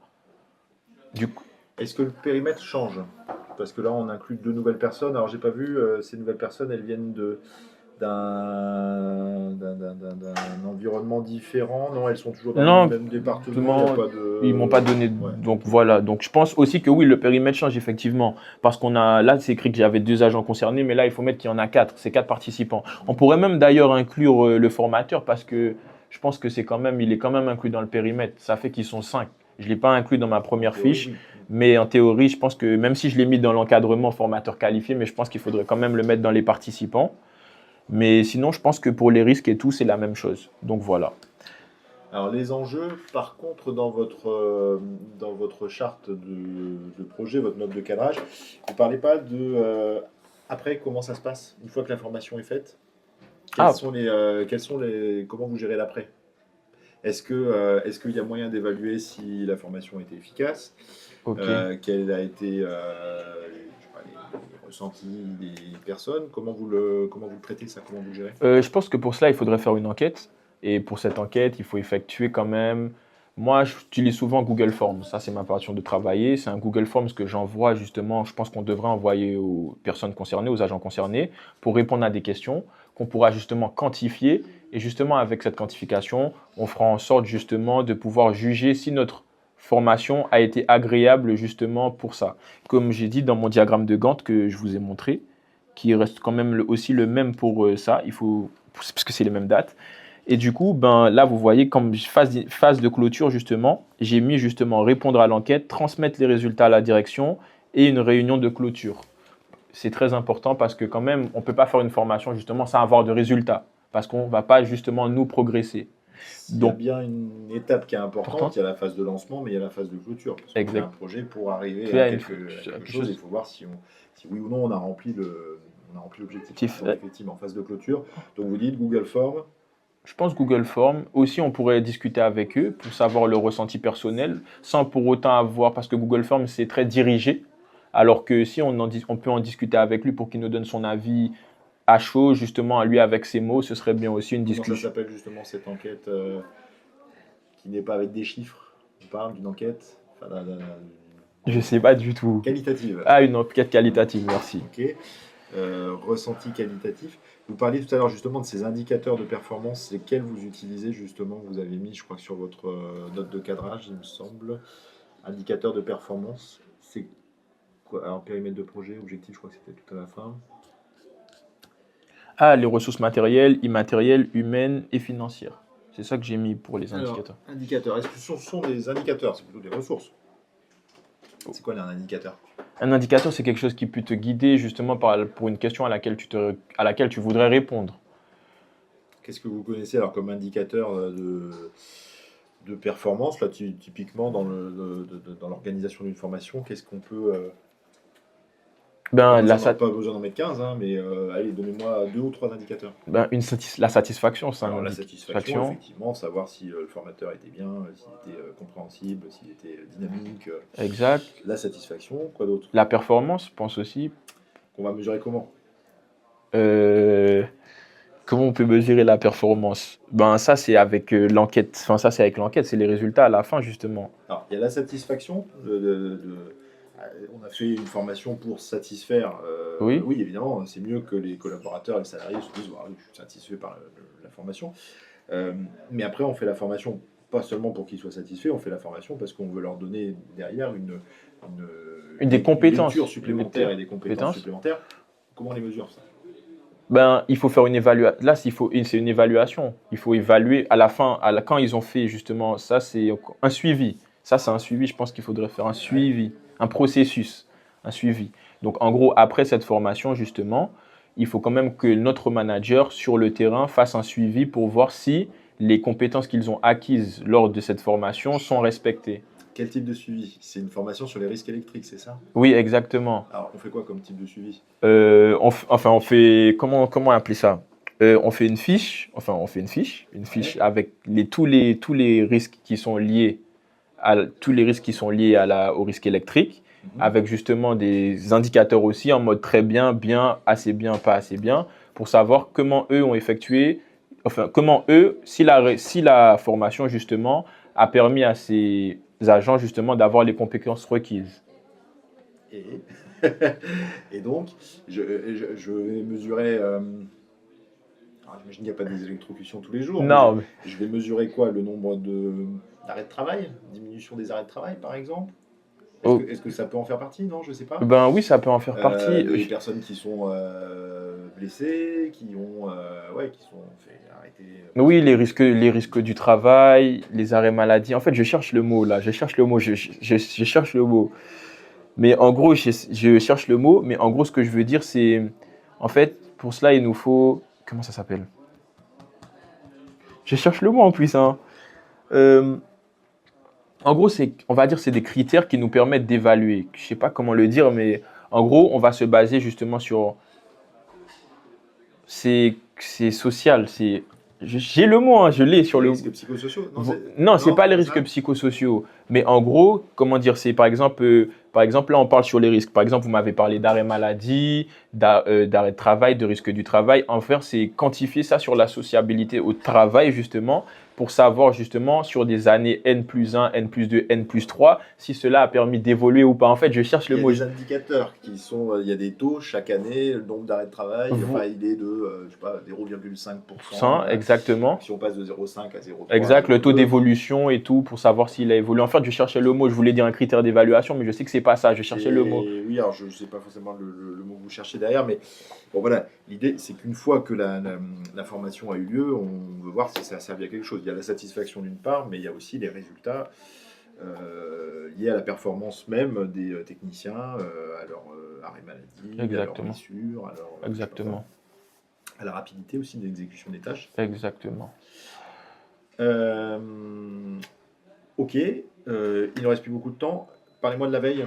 Speaker 1: Du coup,
Speaker 2: est-ce que le périmètre change? Parce que là, on inclut 2 nouvelles personnes. Alors, j'ai pas vu, ces nouvelles personnes, elles viennent d'un environnement différent. Non, elles sont toujours dans le même département.
Speaker 1: Ils m'ont pas donné. Ouais. Donc voilà. Donc je pense aussi que oui, le périmètre change effectivement. Parce là, c'est écrit que j'avais 2 agents concernés, mais là, il faut mettre qu'il y en a 4. C'est 4 participants. On pourrait même d'ailleurs inclure le formateur parce que je pense que il est quand même inclus dans le périmètre. Ça fait qu'ils sont 5. Je ne l'ai pas inclus dans ma première fiche. Mais en théorie, je pense que même si je l'ai mis dans l'encadrement formateur qualifié, mais je pense qu'il faudrait quand même le mettre dans les participants. Mais sinon, je pense que pour les risques et tout, c'est la même chose. Donc voilà.
Speaker 2: Alors les enjeux, par contre, dans votre charte de projet, votre note de cadrage, vous ne parlez pas de après comment ça se passe une fois que la formation est faite.
Speaker 1: Ah,
Speaker 2: Comment vous gérez l'après? Est-ce qu'il y a moyen d'évaluer si la formation a été efficace,
Speaker 1: ok.
Speaker 2: quel a été je sais pas, les ressentis des personnes? Comment vous le traitez ça? Comment vous le gérez?
Speaker 1: Je pense que pour cela, il faudrait faire une enquête. Et pour cette enquête, il faut effectuer quand même. Moi, j'utilise souvent Google Forms. Ça, c'est ma passion de travailler. C'est un Google Forms que j'envoie justement. Je pense qu'on devrait envoyer aux personnes concernées, aux agents concernés, pour répondre à des questions qu'on pourra justement quantifier. Et justement, avec cette quantification, on fera en sorte justement de pouvoir juger si notre formation a été agréable justement pour ça. Comme j'ai dit dans mon diagramme de Gantt que je vous ai montré, qui reste quand même aussi le même pour ça, parce que c'est les mêmes dates. Et du coup, ben, là, vous voyez, comme phase de clôture, justement, j'ai mis justement répondre à l'enquête, transmettre les résultats à la direction et une réunion de clôture. C'est très important parce que quand même, on ne peut pas faire une formation justement sans avoir de résultats, parce qu'on ne va pas justement nous progresser.
Speaker 2: Il y a bien une étape qui est importante, il y a la phase de lancement, mais il y a la phase de clôture. Parce qu'on fait un projet pour arriver à quelque chose, il faut voir si oui ou non on a rempli l'objectif. Donc, effectivement, phase de clôture. Donc vous dites Google Form.
Speaker 1: Je pense Google Form. Aussi, on pourrait discuter avec eux pour savoir le ressenti personnel, sans pour autant avoir, parce que Google Form, c'est très dirigé. Alors que si on peut en discuter avec lui pour qu'il nous donne son avis à chaud, justement, à lui avec ses mots, ce serait bien aussi une discussion.
Speaker 2: Comment ça s'appelle justement cette enquête qui n'est pas avec des chiffres? On parle d'une enquête
Speaker 1: je ne sais pas du tout.
Speaker 2: Qualitative.
Speaker 1: Ah, une enquête qualitative, merci.
Speaker 2: Ok. Ressenti qualitatif. Vous parliez tout à l'heure justement de ces indicateurs de performance, lesquels vous utilisez justement, vous avez mis, je crois que sur votre note de cadrage, il me semble, indicateurs de performance. C'est quoi? Alors, périmètre de projet, objectif, je crois que c'était tout à la fin.
Speaker 1: Ah, les ressources matérielles, immatérielles, humaines et financières. C'est ça que j'ai mis pour les indicateurs.
Speaker 2: Alors, indicateurs. Est-ce que ce sont des indicateurs? C'est plutôt des ressources. C'est quoi un indicateur?
Speaker 1: Un indicateur, c'est quelque chose qui peut te guider justement pour une question à laquelle tu voudrais répondre.
Speaker 2: Qu'est-ce que vous connaissez alors comme indicateur de performance? Là, typiquement, dans l'organisation d'une formation, qu'est-ce qu'on peut...
Speaker 1: Ben,
Speaker 2: pas besoin d'en mettre 15, hein, mais allez, donnez-moi 2 ou 3 indicateurs.
Speaker 1: Ben, la satisfaction, c'est
Speaker 2: Alors, la satisfaction, effectivement, savoir si le formateur était bien, s'il était compréhensible, s'il était dynamique.
Speaker 1: Exact.
Speaker 2: La satisfaction, quoi d'autre?
Speaker 1: La performance, je pense aussi.
Speaker 2: Qu'on va mesurer comment?
Speaker 1: Comment on peut mesurer la performance? Ben, ça, c'est avec l'enquête. Enfin, ça, c'est avec l'enquête, c'est les résultats à la fin, justement.
Speaker 2: Alors, il y a la satisfaction on a fait une formation pour satisfaire.
Speaker 1: Oui.
Speaker 2: Oui, évidemment, c'est mieux que les collaborateurs et les salariés se disent je suis satisfait par la formation. Mais après, on fait la formation pas seulement pour qu'ils soient satisfaits, on fait la formation parce qu'on veut leur donner derrière
Speaker 1: des compétences
Speaker 2: culture supplémentaire et des compétences supplémentaires. Comment on les mesure ça?
Speaker 1: Ben, il faut faire une évaluation. Là, c'est une évaluation. Il faut évaluer à la fin, quand ils ont fait justement ça, c'est un suivi. Ça, c'est un suivi. Je pense qu'il faudrait faire un suivi, un processus, un suivi. Donc, en gros, après cette formation, justement, il faut quand même que notre manager sur le terrain fasse un suivi pour voir si les compétences qu'ils ont acquises lors de cette formation sont respectées.
Speaker 2: Quel type de suivi? C'est une formation sur les risques électriques, c'est ça?
Speaker 1: Oui, exactement.
Speaker 2: Alors, on fait quoi comme type de suivi?
Speaker 1: On fait, comment appeler ça? On fait une fiche, avec tous les risques qui sont liés au risque électrique, avec justement des indicateurs aussi en mode très bien, bien, assez bien, pas assez bien, pour savoir comment eux ont effectué, si la formation justement a permis à ces agents justement d'avoir les compétences requises.
Speaker 2: Et donc, je vais mesurer. J'imagine qu'il n'y a pas des électrocutions tous les jours.
Speaker 1: Non.
Speaker 2: Je vais mesurer quoi? Le nombre d'arrêts de travail? Diminution des arrêts de travail, par exemple? Est-ce que ça peut en faire partie? Non, je ne sais pas.
Speaker 1: Ben oui, ça peut en faire partie.
Speaker 2: Les personnes qui sont blessées, qui sont fait arrêter.
Speaker 1: Oui, les risques du travail, les arrêts maladie. En fait, je cherche le mot là. Je cherche le mot. Mais en gros, je cherche le mot. Mais en gros, ce que je veux dire, c'est... En fait, pour cela, il nous faut... Comment ça s'appelle? Je cherche le mot en plus, hein. Euh, En gros, on va dire, c'est des critères qui nous permettent d'évaluer. Je ne sais pas comment le dire, mais en gros, on va se baser justement sur. C'est social. J'ai le mot, hein, je l'ai sur
Speaker 2: Les
Speaker 1: le.
Speaker 2: risques psychosociaux? Non,
Speaker 1: Non, c'est
Speaker 2: non,
Speaker 1: pas les
Speaker 2: pas
Speaker 1: risques
Speaker 2: ça.
Speaker 1: psychosociaux. Mais en gros, comment dire, c'est par exemple, là, on parle sur les risques. Par exemple, vous m'avez parlé d'arrêt maladie, d'arrêt de travail, de risque du travail. En fait, c'est quantifier ça sur la sociabilité au travail, justement, pour savoir, justement, sur des années N+1, N+2, N+3, si cela a permis d'évoluer ou pas. En fait, je cherche
Speaker 2: Il
Speaker 1: le
Speaker 2: y a
Speaker 1: mot.
Speaker 2: des indicateurs qui sont, il y a des taux chaque année, le nombre d'arrêts de travail,
Speaker 1: Vous,
Speaker 2: enfin, il est de, je sais pas, 0,5%.
Speaker 1: 100, exactement.
Speaker 2: Si on passe de 0,5 à 0,3 à
Speaker 1: Exact, le taux
Speaker 2: 0,2,
Speaker 1: d'évolution et tout pour savoir s'il a évolué. En fait, je cherchais le mot, je voulais dire un critère d'évaluation, mais je sais que c'est pas ça, je cherchais le mot.
Speaker 2: oui, alors je ne sais pas forcément le mot que vous cherchez derrière, mais bon voilà, l'idée c'est qu'une fois que la formation a eu lieu, on veut voir si ça a servi à quelque chose. Il y a la satisfaction d'une part, mais il y a aussi les résultats liés à la performance même des techniciens, à leur arrêt maladie, à leur
Speaker 1: Exactement.
Speaker 2: blessure, à leur, je sais pas quoi,
Speaker 1: Exactement.
Speaker 2: à la rapidité aussi d'exécution des tâches.
Speaker 1: Exactement.
Speaker 2: Euh, ok, il ne reste plus beaucoup de temps. Parlez-moi de la veille.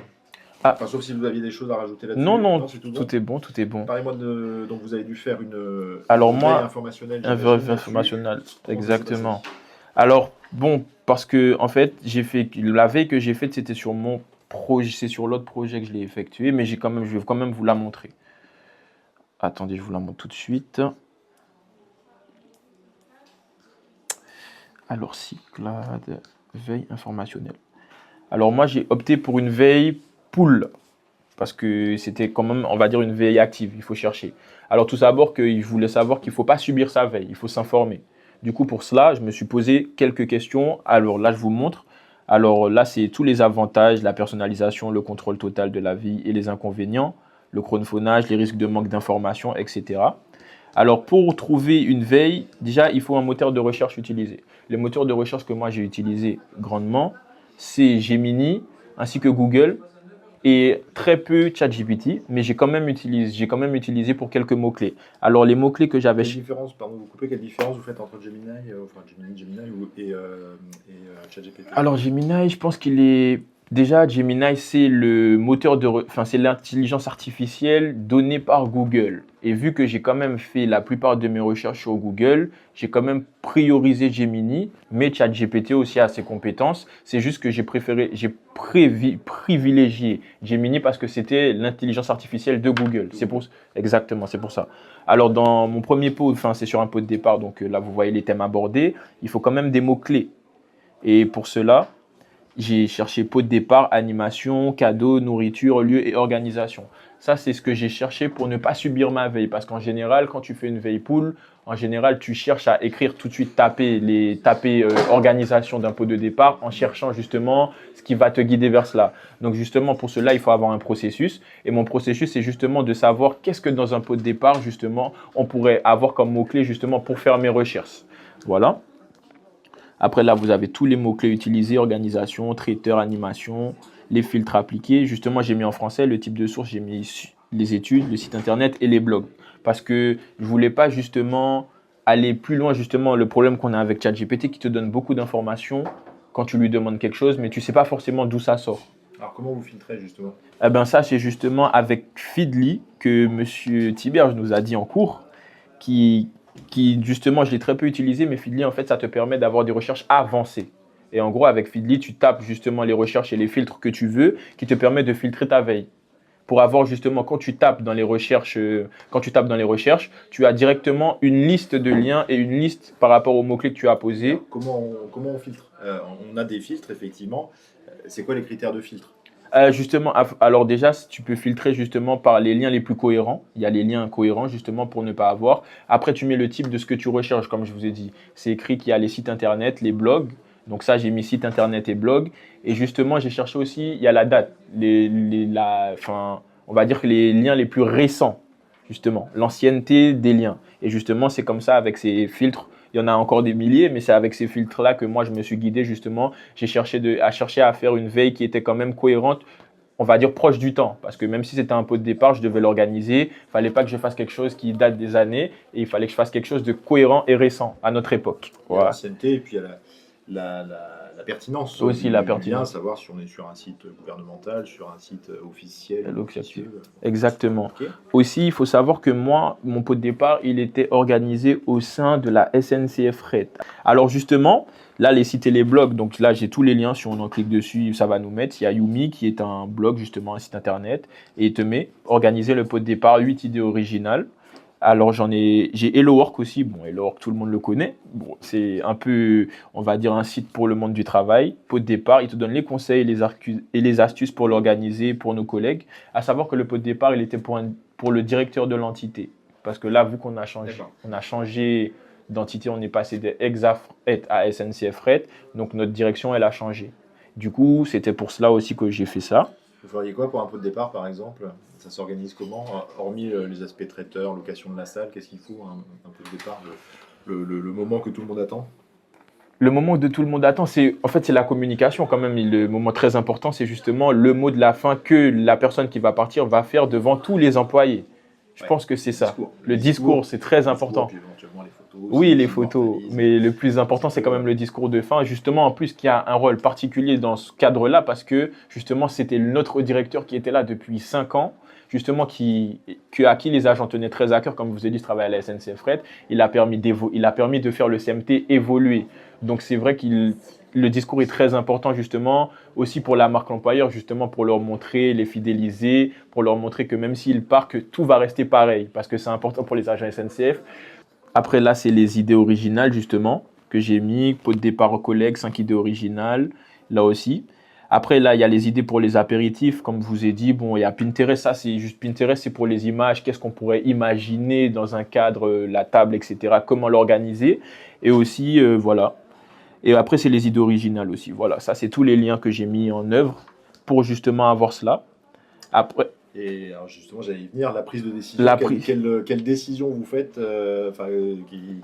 Speaker 1: Ah.
Speaker 2: Enfin, sauf si vous aviez des choses à rajouter là-dessus.
Speaker 1: Non, non,
Speaker 2: c'est tout bon.
Speaker 1: tout est bon, tout est bon.
Speaker 2: Parlez-moi de. Donc, vous avez dû faire
Speaker 1: Alors
Speaker 2: une
Speaker 1: moi,
Speaker 2: veille informationnelle.
Speaker 1: un
Speaker 2: j'imagine,
Speaker 1: veille informationnel,
Speaker 2: là-dessus. Comment ça s'est
Speaker 1: exactement.
Speaker 2: passé?
Speaker 1: Alors, bon, parce que en fait, la veille que j'ai faite, c'était sur mon projet, c'est sur l'autre projet que je l'ai effectué, mais je vais quand même vous la montrer. Attendez, je vous la montre tout de suite. Alors, Cyclade, veille informationnelle. Alors moi, j'ai opté pour une veille pool, parce que c'était quand même, on va dire, une veille active, il faut chercher. Alors tout d'abord, je voulais savoir qu'il ne faut pas subir sa veille, il faut s'informer. Du coup, pour cela, je me suis posé quelques questions. Alors là, je vous montre. Alors là, c'est tous les avantages, la personnalisation, le contrôle total de la vie et les inconvénients, le chronophonage, les risques de manque d'information, etc. Alors pour trouver une veille, déjà, il faut un moteur de recherche utilisé. Les moteurs de recherche que moi j'ai utilisé grandement, c'est Gemini ainsi que Google et très peu ChatGPT, mais j'ai quand même utilisé pour quelques mots-clés. Alors les mots-clés que j'avais...
Speaker 2: Quelle différence, pardon, vous coupez, quelle différence vous faites entre Gemini, et ChatGPT?
Speaker 1: Alors Gemini, je pense qu'il est... Déjà, Gemini, c'est le moteur enfin, c'est l'intelligence artificielle donnée par Google. Et vu que j'ai quand même fait la plupart de mes recherches sur Google, j'ai quand même priorisé Gemini, mais ChatGPT aussi a ses compétences. C'est juste que privilégié Gemini parce que c'était l'intelligence artificielle de Google. Exactement, c'est pour ça. Alors dans mon premier pot, enfin c'est sur un pot de départ, donc là vous voyez les thèmes abordés, il faut quand même des mots-clés. Et pour cela, j'ai cherché pot de départ, animation, cadeau, nourriture, lieu et organisation. Ça, c'est ce que j'ai cherché pour ne pas subir ma veille. Parce qu'en général, quand tu fais une veille pool, en général, tu cherches à écrire tout de suite, taper organisation d'un pot de départ en cherchant justement ce qui va te guider vers cela. Donc justement, pour cela, il faut avoir un processus. Et mon processus, c'est justement de savoir qu'est-ce que dans un pot de départ, justement, on pourrait avoir comme mot-clé justement pour faire mes recherches. Voilà. Après, là, vous avez tous les mots-clés utilisés, organisation, traiteur, animation, les filtres appliqués. Justement, j'ai mis en français le type de source, j'ai mis les études, le site internet et les blogs. Parce que je ne voulais pas justement aller plus loin, justement, le problème qu'on a avec ChatGPT qui te donne beaucoup d'informations quand tu lui demandes quelque chose, mais tu ne sais pas forcément d'où ça sort.
Speaker 2: Alors, comment vous filtrez justement?
Speaker 1: Eh bien, ça, c'est justement avec Feedly que M. Tiberge nous a dit en cours, qui justement, je l'ai très peu utilisé, mais Feedly, en fait, ça te permet d'avoir des recherches avancées. Et en gros, avec Feedly, tu tapes justement les recherches et les filtres que tu veux, qui te permet de filtrer ta veille. Pour avoir justement, quand tu tapes dans les recherches, tu as directement une liste de liens et une liste par rapport aux mots-clés que tu as posés.
Speaker 2: Alors, comment on filtre? On a des filtres, effectivement. C'est quoi les critères de filtre?
Speaker 1: Justement, alors déjà, tu peux filtrer justement par les liens les plus cohérents. Il y a les liens cohérents justement pour ne pas avoir. Après, tu mets le type de ce que tu recherches, comme je vous ai dit. C'est écrit qu'il y a les sites internet, les blogs. Donc ça, j'ai mis site internet et blog. Et justement, j'ai cherché aussi, il y a la date, on va dire que les liens les plus récents, justement, l'ancienneté des liens. Et justement, c'est comme ça avec ces filtres. Il y en a encore des milliers, mais c'est avec ces filtres-là que moi, je me suis guidé justement. J'ai cherché à faire une veille qui était quand même cohérente, on va dire proche du temps. Parce que même si c'était un pot de départ, je devais l'organiser. Il ne fallait pas que je fasse quelque chose qui date des années. Et il fallait que je fasse quelque chose de cohérent et récent à notre époque.
Speaker 2: Il y a l'ancienneté et puis il la pertinence
Speaker 1: Aussi
Speaker 2: du
Speaker 1: la
Speaker 2: lien,
Speaker 1: pertinence.
Speaker 2: savoir si on est sur un site gouvernemental, sur un site officiel.
Speaker 1: Exactement.
Speaker 2: Okay.
Speaker 1: Aussi, il faut savoir que moi, mon pot de départ, il était organisé au sein de la SNCF Fret. Alors justement, là, les sites et les blogs, donc là, j'ai tous les liens. Si on en clique dessus, ça va nous mettre. Il y a Yumi qui est un blog, justement, un site internet. Et il te met organiser le pot de départ, 8 idées originales. Alors j'ai HelloWork aussi. Bon, HelloWork, tout le monde le connaît. Bon, c'est un peu, on va dire, un site pour le monde du travail. Pot de départ, il te donne les conseils et les astuces pour l'organiser pour nos collègues. À savoir que le pot de départ, il était pour le directeur de l'entité. Parce que là, vu qu'on a changé d'entité, on est passé de Exafret à SNCF Fret. Donc notre direction, elle a changé. Du coup, c'était pour cela aussi que j'ai fait ça.
Speaker 2: Vous feriez quoi pour un pot de départ, par exemple? Ça s'organise comment? Hormis les aspects traiteurs, location de la salle, qu'est-ce qu'il faut un pot de départ, le moment que tout le monde attend?
Speaker 1: Le moment que tout le monde attend, c'est la communication quand même. Le moment très important, c'est justement le mot de la fin que la personne qui va partir va faire devant tous les employés. Je pense que c'est ça. Le discours, c'est très important.
Speaker 2: Puis éventuellement les photos.
Speaker 1: Oui, les photos. Mais le plus important, c'est quand même le discours de fin. Justement, en plus, qui a un rôle particulier dans ce cadre-là, parce que justement, c'était notre directeur qui était là depuis 5 ans, justement, à qui les agents tenaient très à cœur. Comme je vous ai dit, je travaille à la SNCF Fret. Il a permis de faire le CMT évoluer. Donc, c'est vrai que le discours est très important, justement, aussi pour la marque employeur, justement, pour leur montrer, les fidéliser, pour leur montrer que même s'ils partent, que tout va rester pareil, parce que c'est important pour les agents SNCF. Après, là, c'est les idées originales, justement, que j'ai mis. Pot de départ aux collègues, 5 idées originales, là aussi. Après, là, il y a les idées pour les apéritifs, comme je vous ai dit. Bon, il y a Pinterest, ça, c'est juste Pinterest, c'est pour les images. Qu'est-ce qu'on pourrait imaginer dans un cadre, la table, etc. Comment l'organiser. Et aussi, voilà. Et après, c'est les idées originales aussi. Voilà, ça, c'est tous les liens que j'ai mis en œuvre pour justement avoir cela. Après.
Speaker 2: Et alors justement, j'allais y venir, la prise de décision. Quelle décision vous faites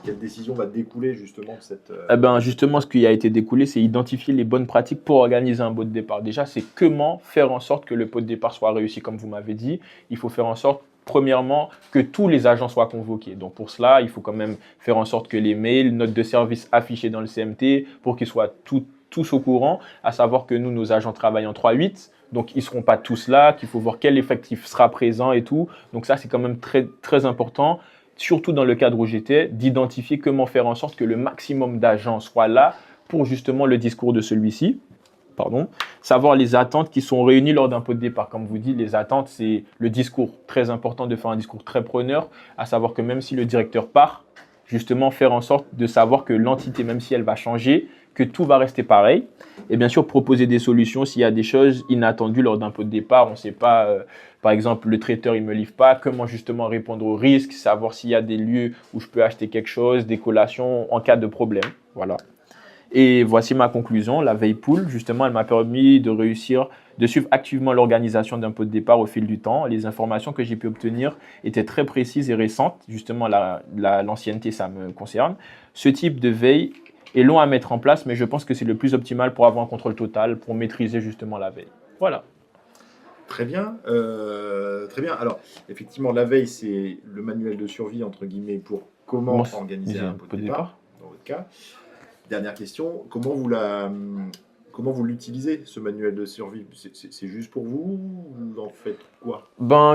Speaker 2: quelle décision va découler justement de cette...
Speaker 1: Justement, ce qui a été découlé, c'est identifier les bonnes pratiques pour organiser un pot de départ. Déjà, c'est comment faire en sorte que le pot de départ soit réussi, comme vous m'avez dit. Il faut faire en sorte, premièrement, que tous les agents soient convoqués. Donc pour cela, il faut quand même faire en sorte que les mails, notes de service affichées dans le CMT, pour qu'ils soient tous au courant, à savoir que nous, nos agents travaillent en 3-8. Donc, ils ne seront pas tous là, qu'il faut voir quel effectif sera présent et tout. Donc, ça, c'est quand même très, très important, surtout dans le cadre où j'étais, d'identifier comment faire en sorte que le maximum d'agents soient là pour justement le discours de celui-ci. Savoir les attentes qui sont réunies lors d'un pot de départ. Comme vous dites, les attentes, c'est le discours. Très important de faire un discours très preneur, à savoir que même si le directeur part, justement faire en sorte de savoir que l'entité, même si elle va changer, que tout va rester pareil. Et bien sûr, proposer des solutions s'il y a des choses inattendues lors d'un pot de départ. On ne sait pas, par exemple, le traiteur, il ne me livre pas. Comment justement répondre aux risques, savoir s'il y a des lieux où je peux acheter quelque chose, des collations en cas de problème. Voilà. Et voici ma conclusion. La veille pool, justement, elle m'a permis de suivre activement l'organisation d'un pot de départ au fil du temps. Les informations que j'ai pu obtenir étaient très précises et récentes. Justement, l'ancienneté, ça me concerne. Ce type de veille est long à mettre en place, mais je pense que c'est le plus optimal pour avoir un contrôle total, pour maîtriser justement la veille. Voilà.
Speaker 2: Très bien. Très bien. Alors, effectivement, la veille, c'est le manuel de survie, entre guillemets, pour comment organiser un pot de départ, dans votre cas. Dernière question, comment vous l'utilisez, ce manuel de survie? C'est juste pour vous? Vous en faites quoi?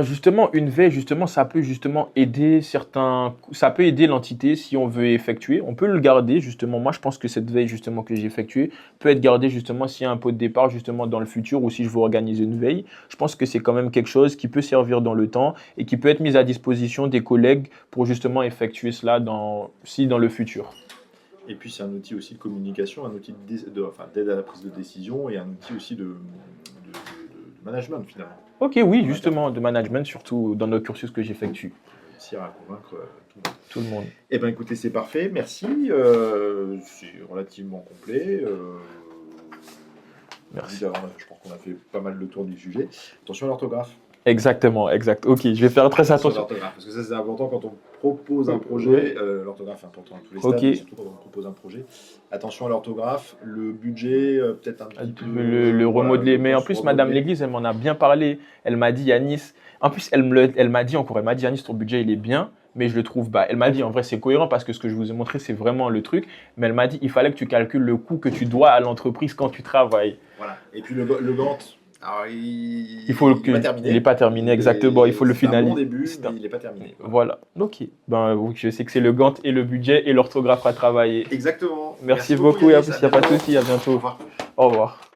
Speaker 1: Justement, une veille, justement, ça peut justement aider ça peut aider l'entité si on veut effectuer. On peut le garder, justement. Moi, je pense que cette veille, justement, que j'ai effectuée peut être gardée, justement, s'il y a un pot de départ, justement, dans le futur ou si je veux organiser une veille. Je pense que c'est quand même quelque chose qui peut servir dans le temps et qui peut être mis à disposition des collègues pour, justement, effectuer cela dans le futur.
Speaker 2: Et puis, c'est un outil aussi de communication, un outil d'aide à la prise de décision et un outil aussi de management, finalement.
Speaker 1: Ok, oui, justement, de management, surtout dans nos cursus que j'effectue.
Speaker 2: Réussir à convaincre
Speaker 1: tout le monde.
Speaker 2: Eh bien, écoutez, c'est parfait, merci. C'est relativement complet.
Speaker 1: Merci.
Speaker 2: Je pense qu'on a fait pas mal le tour du sujet. Attention à l'orthographe.
Speaker 1: Exactement, exact. Ok, je vais faire très attention.
Speaker 2: Parce que ça, c'est important quand on propose un projet. L'orthographe est important à tous les stades, mais surtout quand on propose un projet. Attention à l'orthographe, le budget, peut-être un petit peu.
Speaker 1: Le remodeler. Mais en plus, Madame L'Église, elle m'en a bien parlé. Elle m'a dit, Yanis, en plus, elle m'a dit, Yanis, ton budget, il est bien, mais je le trouve, elle m'a dit, en vrai, c'est cohérent parce que ce que je vous ai montré, c'est vraiment le truc. Mais elle m'a dit, il fallait que tu calcules le coût que tu dois à l'entreprise quand tu travailles.
Speaker 2: Voilà. Et puis le Gantt, alors il
Speaker 1: n'est pas terminé, exactement. Il faut le finaliser.
Speaker 2: C'est un bon début, mais il n'est pas terminé.
Speaker 1: Voilà. Ok. Je sais que c'est le Gantt et le budget et l'orthographe à travailler.
Speaker 2: Exactement.
Speaker 1: Merci beaucoup, il n'y a pas de souci. À bientôt.
Speaker 2: Au revoir.
Speaker 1: Au revoir.